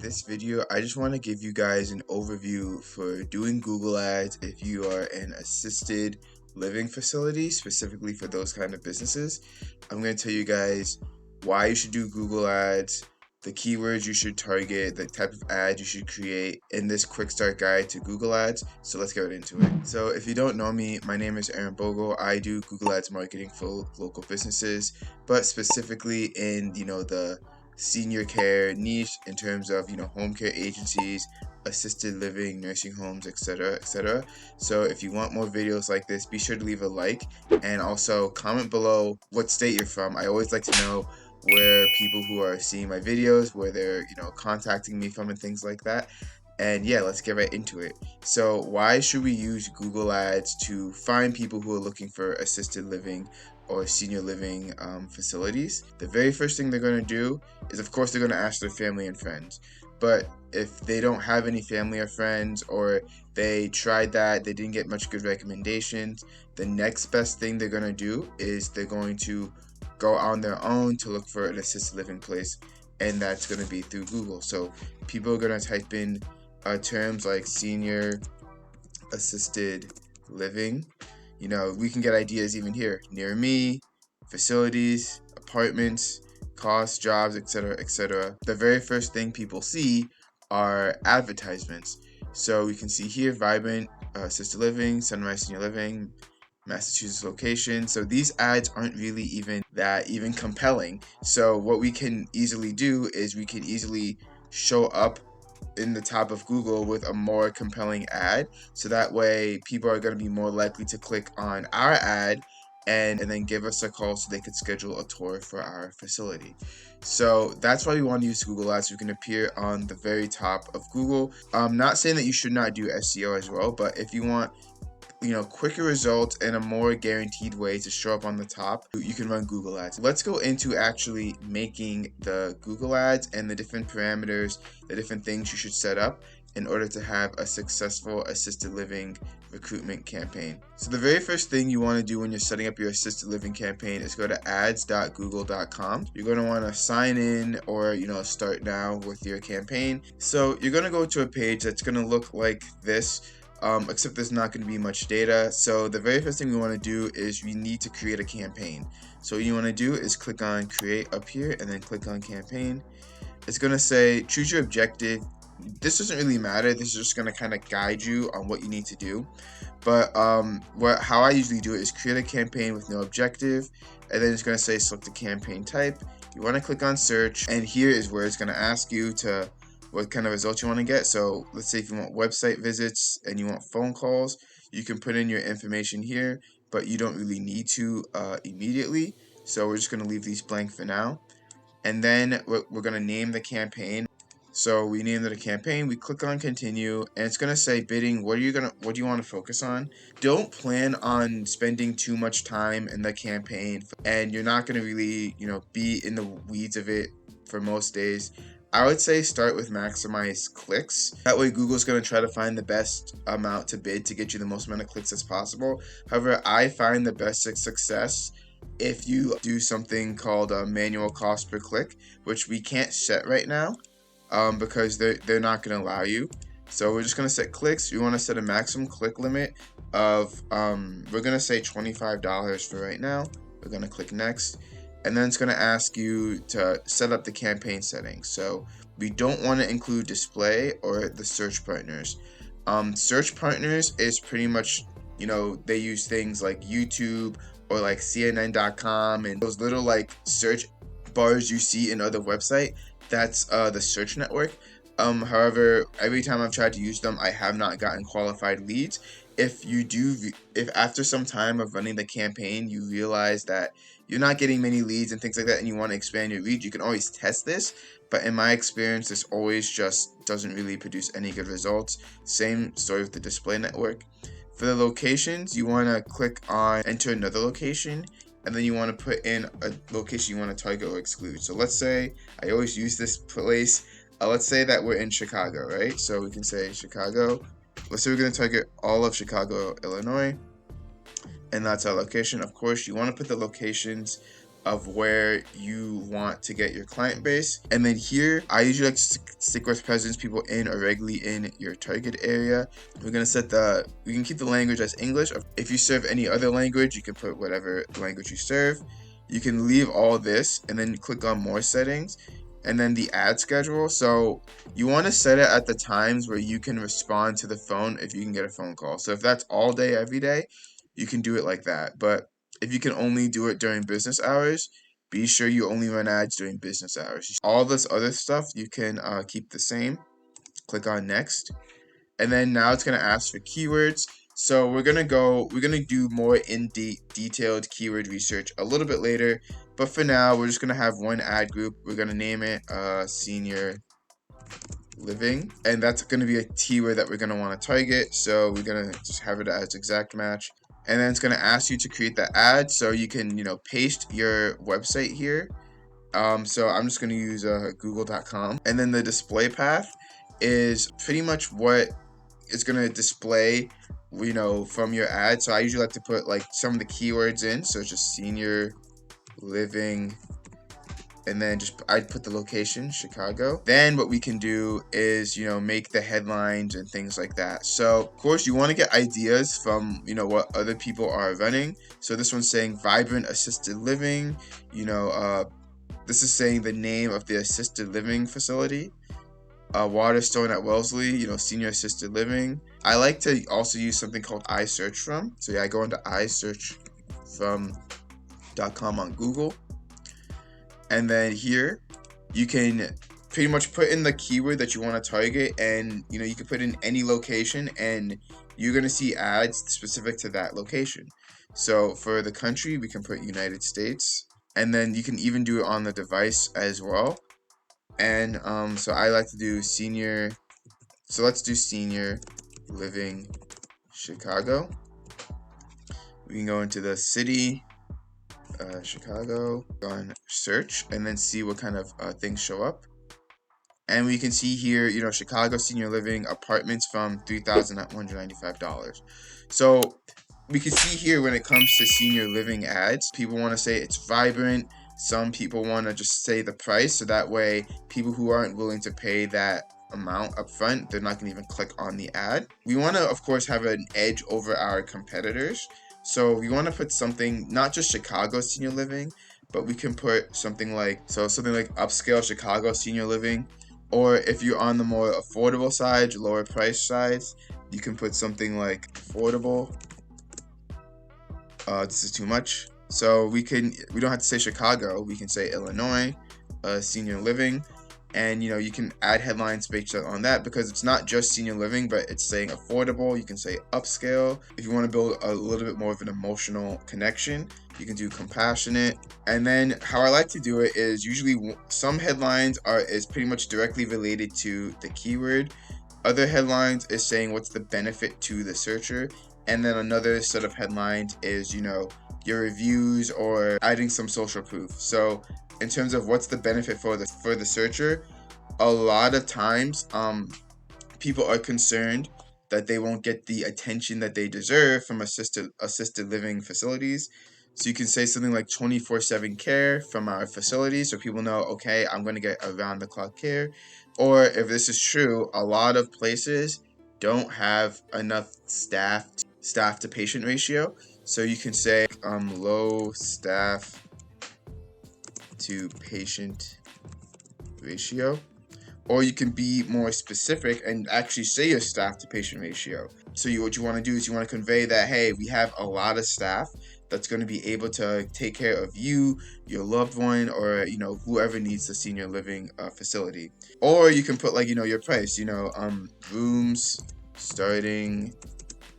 this video, I just want to give you guys an overview for doing Google Ads if you are an assisted living facility, specifically for those kind of businesses. I'm going to tell you guys why you should do Google Ads, the keywords you should target, the type of ad you should create in this quick start guide to Google Ads. So let's get into it. So if you don't know me, my name is Aaron Bogle. I do Google Ads marketing for local businesses, but specifically in, the senior care niche in terms of, home care agencies, assisted living, nursing homes, etc., etc. So if you want more videos like this, be sure to leave a like and also comment below what state you're from. I always like to know where people who are seeing my videos, where they're, contacting me from and things like that. And yeah, let's get right into it. So why should we use Google Ads to find people who are looking for assisted living or senior living facilities? The very first thing they're going to do is, of course, they're going to ask their family and friends. But if they don't have any family or friends, or they tried that, they didn't get much good recommendations, the next best thing they're going to do is they're going to go on their own to look for an assisted living place, and that's going to be through Google. So people are going to type in terms like senior assisted living. We can get ideas even here: near me, facilities, apartments, costs, jobs, etc., etc. The very first thing people see are advertisements. So we can see here vibrant assisted living, Sunrise Senior Living, Massachusetts location. So these ads aren't really even compelling. So what we can easily do is we can easily show up in the top of Google with a more compelling ad, so that way people are going to be more likely to click on our ad and then give us a call so they could schedule a tour for our facility. So that's why we want to use Google Ads, so we can appear on the very top of Google. I'm not saying that you should not do SEO as well, but if you want quicker results and a more guaranteed way to show up on the top, you can run Google Ads. Let's go into actually making the Google Ads and the different parameters, the different things you should set up in order to have a successful assisted living recruitment campaign. So the very first thing you want to do when you're setting up your assisted living campaign is go to ads.google.com. You're going to want to sign in or start now with your campaign. So you're going to go to a page that's going to look like this. Except there's not going to be much data. So the very first thing we want to do is we need to create a campaign. So what you want to do is click on create up here and then click on campaign. It's going to say choose your objective. This doesn't really matter. This is just going to kind of guide you on what you need to do. But how I usually do it is create a campaign with no objective, and then it's going to say select a campaign type. You want to click on search, and here is where it's going to ask you to what kind of results you want to get. So let's say if you want website visits and you want phone calls, you can put in your information here, but you don't really need to immediately. So we're just going to leave these blank for now. And then we're going to name the campaign. So we named it a campaign, we click on continue, and it's going to say bidding. What do you want to focus on? Don't plan on spending too much time in the campaign, and you're not going to really, be in the weeds of it for most days. I would say start with maximize clicks. That way Google's going to try to find the best amount to bid to get you the most amount of clicks as possible. However, I find the best success if you do something called a manual cost per click, which we can't set right now because they're not going to allow you. So we're just going to set clicks. We want to set a maximum click limit of, we're going to say $25 for right now. We're going to click next. And then it's going to ask you to set up the campaign settings. So we don't want to include display or the search partners. Search partners is pretty much, they use things like YouTube or like CNN.com and those little like search bars you see in other websites. That's the search network. However, every time I've tried to use them, I have not gotten qualified leads. If after some time of running the campaign, you realize that you're not getting many leads and things like that, and you want to expand your reach, you can always test this. But in my experience, this always just doesn't really produce any good results. Same story with the display network. For the locations, you want to click on enter another location, and then you want to put in a location you want to target or exclude. So let's say, I always use this place. Let's say that we're in Chicago, right? So we can say Chicago. Let's say we're going to target all of Chicago, Illinois, and that's our location. Of course, you want to put the locations of where you want to get your client base. And then here, I usually like to stick with presence, people in or regularly in your target area. We're gonna we can keep the language as English. If you serve any other language, you can put whatever language you serve. You can leave all this and then click on more settings and then the ad schedule. So you want to set it at the times where you can respond to the phone if you can get a phone call. So if that's all day, every day, you can do it like that. But if you can only do it during business hours, be sure you only run ads during business hours. All this other stuff you can keep the same. Click on next. And then now it's going to ask for keywords. So we're going to do more detailed keyword research a little bit later. But for now, we're just going to have one ad group. We're going to name it senior living. And that's going to be a keyword that we're going to want to target. So we're going to just have it as exact match. And then it's going to ask you to create the ad. So you can, paste your website here. So I'm just going to use google.com. And then the display path is pretty much what it's going to display, from your ad. So I usually like to put like some of the keywords in. So it's just senior living, and then I'd put the location, Chicago. Then what we can do is, make the headlines and things like that. So of course you want to get ideas from, what other people are running. So this one's saying vibrant assisted living, this is saying the name of the assisted living facility. Waterstone at Wellesley, senior assisted living. I like to also use something called iSearchFrom. So yeah, I go into iSearchFrom.com on Google. And then here, you can pretty much put in the keyword that you want to target, and you can put in any location, and you're going to see ads specific to that location. So for the country, we can put United States, and then you can even do it on the device as well. And so I like to do senior. So let's do senior living Chicago. We can go into the city, Chicago, on search, and then see what kind of things show up. And we can see here, Chicago senior living apartments from $3,195. So we can see here when it comes to senior living ads, people want to say it's vibrant. Some people want to just say the price, so that way people who aren't willing to pay that amount up front, they're not going to even click on the ad. We want to, of course, have an edge over our competitors. So we want to put something, not just Chicago senior living, but we can put something like upscale Chicago senior living. Or if you're on the more affordable side, lower price sides, you can put something like affordable. This is too much. So we don't have to say Chicago, we can say Illinois, senior living. And you can add headlines based on that, because it's not just senior living, but it's saying affordable. You can say upscale. If you want to build a little bit more of an emotional connection, you can do compassionate. And then how I like to do it is usually some headlines is pretty much directly related to the keyword. Other headlines is saying what's the benefit to the searcher. And then another set of headlines is, your reviews or adding some social proof. So in terms of what's the benefit for the searcher, a lot of times people are concerned that they won't get the attention that they deserve from assisted living facilities. So you can say something like 24/7 care from our facility, so people know, okay, I'm going to get around the clock care. Or if this is true, a lot of places don't have enough staff to patient ratio. So you can say low staff to patient ratio. Or you can be more specific and actually say your staff to patient ratio. So what you want to do is you want to convey that, hey, we have a lot of staff that's going to be able to take care of you, your loved one, or whoever needs the senior living facility. Or you can put your price, rooms starting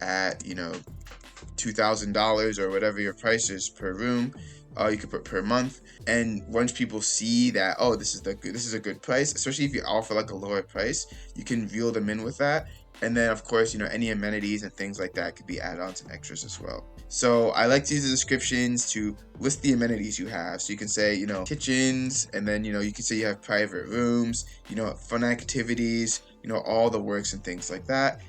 at $2,000 or whatever your price is per room. You could put per month. And once people see that, oh, this is a good price, especially if you offer a lower price, you can reel them in with that. And then of course, any amenities and things like that could be add-ons and extras as well. So I like to use the descriptions to list the amenities you have. So you can say, kitchens, and then, you can say you have private rooms, fun activities, all the works and things like that.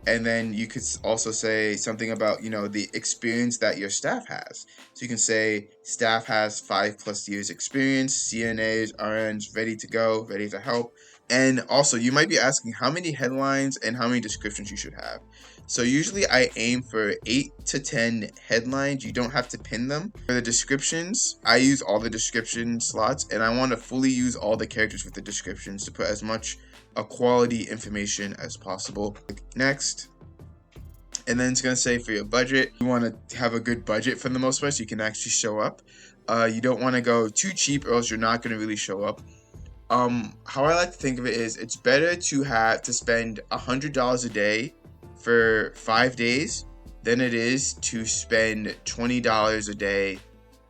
And then you could also say something about, the experience that your staff has. So you can say staff has 5+ years experience, CNAs, RNs, ready to go, ready to help. And also, you might be asking how many headlines and how many descriptions you should have. So usually I aim for 8 to 10 headlines. You don't have to pin them. For the descriptions, I use all the description slots, and I want to fully use all the characters with the descriptions to put as much quality information as possible. Click next. And then it's going to say for your budget, you want to have a good budget for the most part so you can actually show up. You don't want to go too cheap or else you're not going to really show up. How I like to think of it is it's better to spend $100 a day for 5 days than it is to spend $20 a day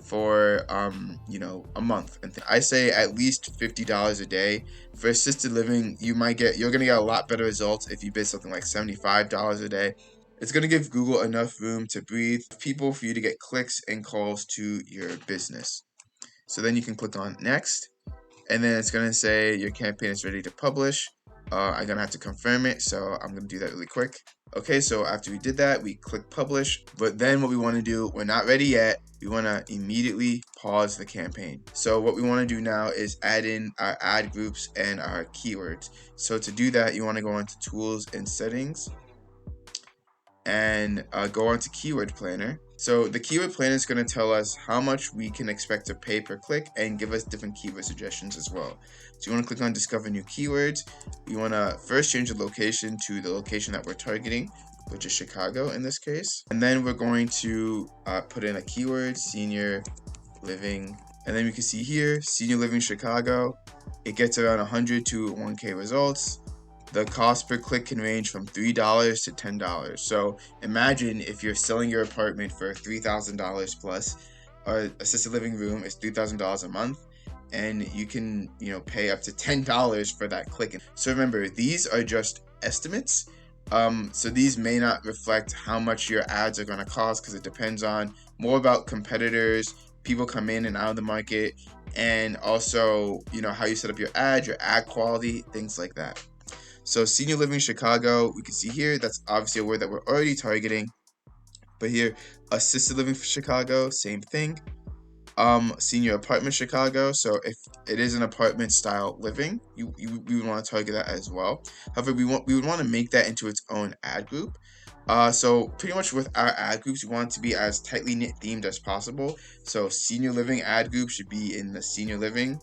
for a month. And I say at least $50 a day. For assisted living, you're gonna get a lot better results if you bid something like $75 a day. It's gonna give Google enough room to breathe, people for you to get clicks and calls to your business. So then you can click on next. And then it's going to say your campaign is ready to publish. I'm going to have to confirm it, so I'm going to do that really quick. Okay, so after we did that, we click publish. But then what we want to do, we're not ready yet. We want to immediately pause the campaign. So what we want to do now is add in our ad groups and our keywords. So to do that, you want to go into tools and settings and go on to keyword planner. So the keyword planner is going to tell us how much we can expect to pay per click and give us different keyword suggestions as well. So you want to click on discover new keywords. You want to first change the location to the location that we're targeting, which is Chicago in this case. And then we're going to put in a keyword, senior living. And then we can see here, senior living Chicago. It gets around 100 to 1K results. The cost per click can range from $3 to $10. So imagine if you're selling your apartment for $3,000 plus, our assisted living room is $3,000 a month, and you can pay up to $10 for that click. So remember, these are just estimates. So these may not reflect how much your ads are going to cost because it depends on more about competitors, people come in and out of the market, and also how you set up your ad quality, things like that. So senior living Chicago, we can see here, that's obviously a word that we're already targeting. But here, assisted living for Chicago, same thing. Senior apartment Chicago, so if it is an apartment style living, we would want to target that as well. However, we would want to make that into its own ad group. So pretty much with our ad groups, we want it to be as tightly knit themed as possible. So senior living ad group should be in the senior living.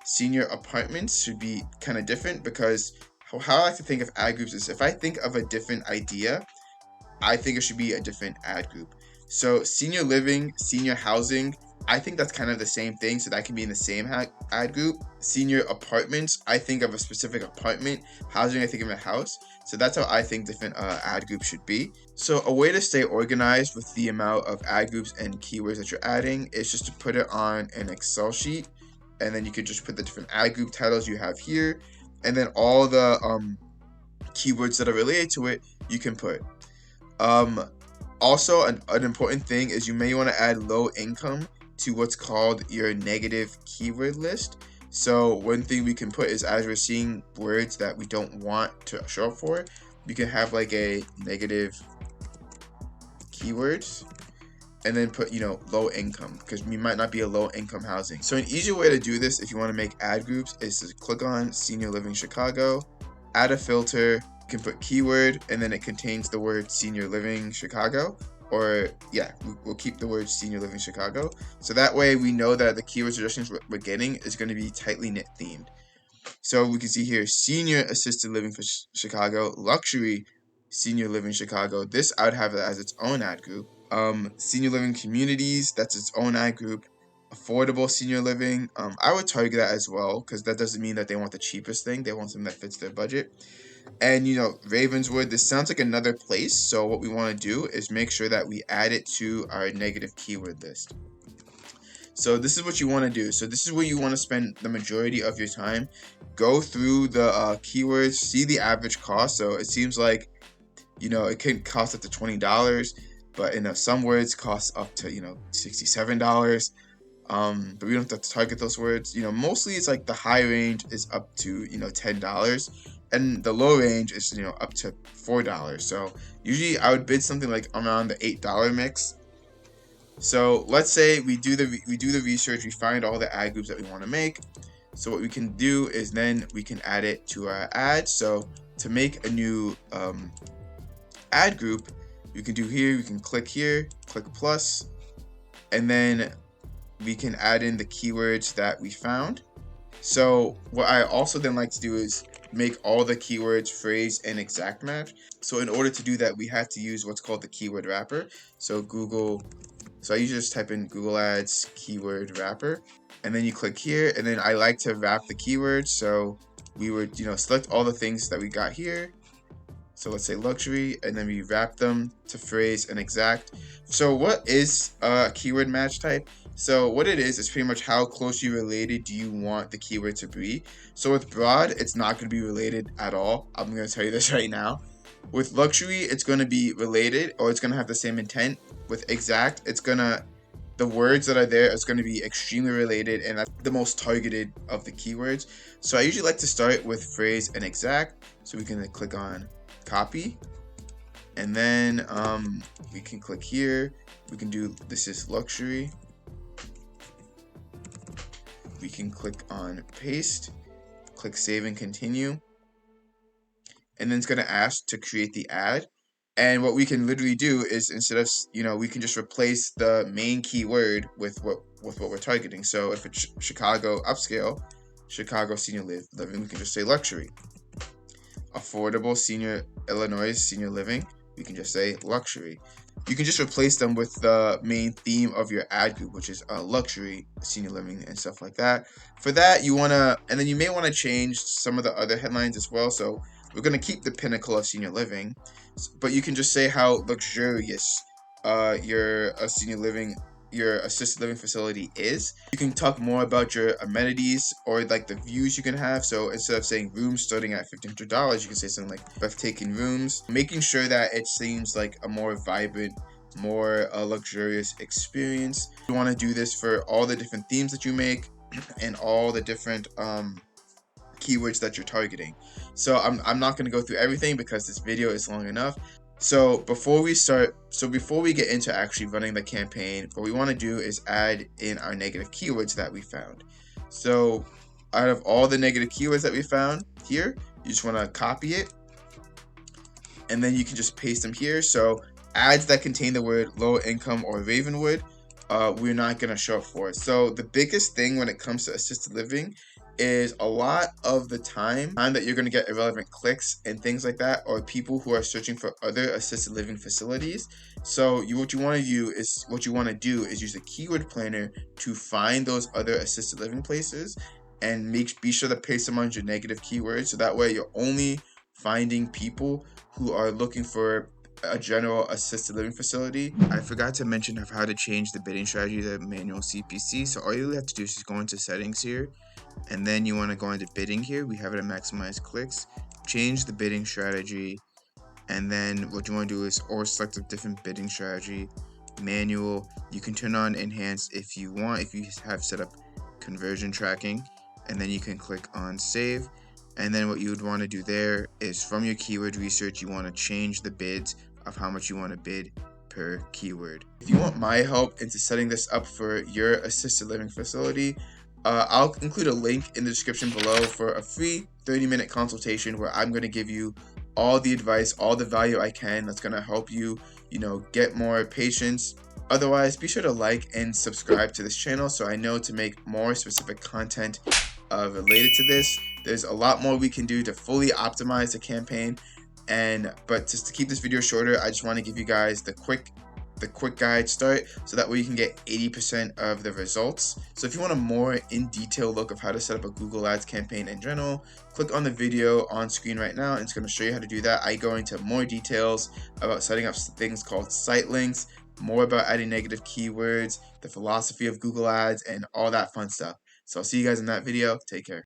Senior apartments should be kind of different because how I like to think of ad groups is if I think of a different idea, I think it should be a different ad group. So senior living, senior housing, I think that's kind of the same thing, so that can be in the same ad group. Senior apartments, I think of a specific apartment. Housing, I think of a house. So that's how I think different ad groups should be. So a way to stay organized with the amount of ad groups and keywords that you're adding is just to put it on an Excel sheet, and then you could just put the different ad group titles you have here, and then all the keywords that are related to it you can put. Also, an important thing is you may want to add low income to what's called your negative keyword list. So one thing we can put is, as we're seeing words that we don't want to show up for, you can have like a negative keywords and then put low income, because we might not be a low income housing. So an easier way to do this if you want to make ad groups is to click on senior living Chicago, add a filter. You can put keyword and then it contains the word senior living Chicago, or we'll keep the word senior living Chicago, so that way we know that the keyword suggestions we're getting is going to be tightly knit themed. So we can see here senior assisted living for Chicago, luxury senior living Chicago. This I would have it as its own ad group. Senior living communities, that's its own ad group. Affordable senior living, I would target that as well, because that doesn't mean that they want the cheapest thing. They want something that fits their budget. And Ravenswood, this sounds like another place, so what we want to do is make sure that we add it to our negative keyword list. So this is what you want to do. So this is where you want to spend the majority of your time. Go through the keywords, see the average cost. So it seems like it can cost up to $20, but some words cost up to $67. But we don't have to target those words. Mostly it's like the high range is up to $10. and the low range is up to $4. So usually I would bid something like around the $8 mix. So let's say we do the research, we find all the ad groups that we want to make. So what we can do is then we can add it to our ad. So to make a new ad group, you can do here, you can click here, click plus, and then we can add in the keywords that we found. So what I also then like to do is make all the keywords phrase and exact match. So in order to do that, we have to use what's called the keyword wrapper. So I usually just type in Google Ads keyword wrapper, and then you click here, and then I like to wrap the keywords. So we would select all the things that we got here. So let's say luxury, and then we wrap them to phrase and exact. So what is a keyword match type? So what it is pretty much how closely related do you want the keyword to be. So with broad, it's not going to be related at all. I'm going to tell you this right now. With luxury, it's going to be related, or it's going to have the same intent. With exact, the words that are there is going to be extremely related, and that's the most targeted of the keywords. So I usually like to start with phrase and exact. So we can click on copy, and then we can click here, we can do this is luxury, we can click on paste, click save and continue, and then it's going to ask to create the ad. And what we can literally do is, instead of we can just replace the main keyword with what we're targeting. So if it's Chicago upscale, Chicago senior living, we can just say luxury. Affordable senior Illinois senior living, we can just say luxury. You can just replace them with the main theme of your ad group, which is luxury senior living and stuff like that. For that, and then you may want to change some of the other headlines as well. So we're going to keep the pinnacle of senior living, but you can just say how luxurious your assisted living facility is. You can talk more about your amenities or like the views you can have. So instead of saying rooms starting at $1,500, you can say something like breathtaking rooms, making sure that it seems like a more vibrant, more luxurious experience. You want to do this for all the different themes that you make and all the different keywords that you're targeting. So I'm not going to go through everything because this video is long enough. So before we get into actually running the campaign, what we want to do is add in our negative keywords that we found. So out of all the negative keywords that we found here, you just want to copy it, and then you can just paste them here. So ads that contain the word low income or Ravenwood, we're not going to show up for it. So the biggest thing when it comes to assisted living is a lot of the time that you're going to get irrelevant clicks and things like that, or people who are searching for other assisted living facilities. So what you want to do is use the keyword planner to find those other assisted living places and be sure to paste them on your negative keywords, so that way you're only finding people who are looking for a general assisted living facility. I forgot to mention how to change the bidding strategy to manual CPC. So all you really have to do is just go into settings here, and then you want to go into bidding here. We have it at maximize clicks, change the bidding strategy, and then what you want to do is select a different bidding strategy, manual. You can turn on enhanced if you want, if you have set up conversion tracking, and then you can click on save. And then what you would want to do there is, from your keyword research, you want to change the bids of how much you want to bid per keyword. If you want my help into setting this up for your assisted living facility, I'll include a link in the description below for a free 30-minute consultation where I'm going to give you all the advice, all the value I can that's going to help you, get more patients. Otherwise, be sure to like and subscribe to this channel so I know to make more specific content related to this. There's a lot more we can do to fully optimize the campaign, but just to keep this video shorter, I just want to give you guys the quick guide start, so that way you can get 80% of the results. So if you want a more in-detail look of how to set up a Google Ads campaign in general, click on the video on screen right now, and it's going to show you how to do that. I go into more details about setting up things called site links, more about adding negative keywords, the philosophy of Google Ads, and all that fun stuff. So I'll see you guys in that video. Take care.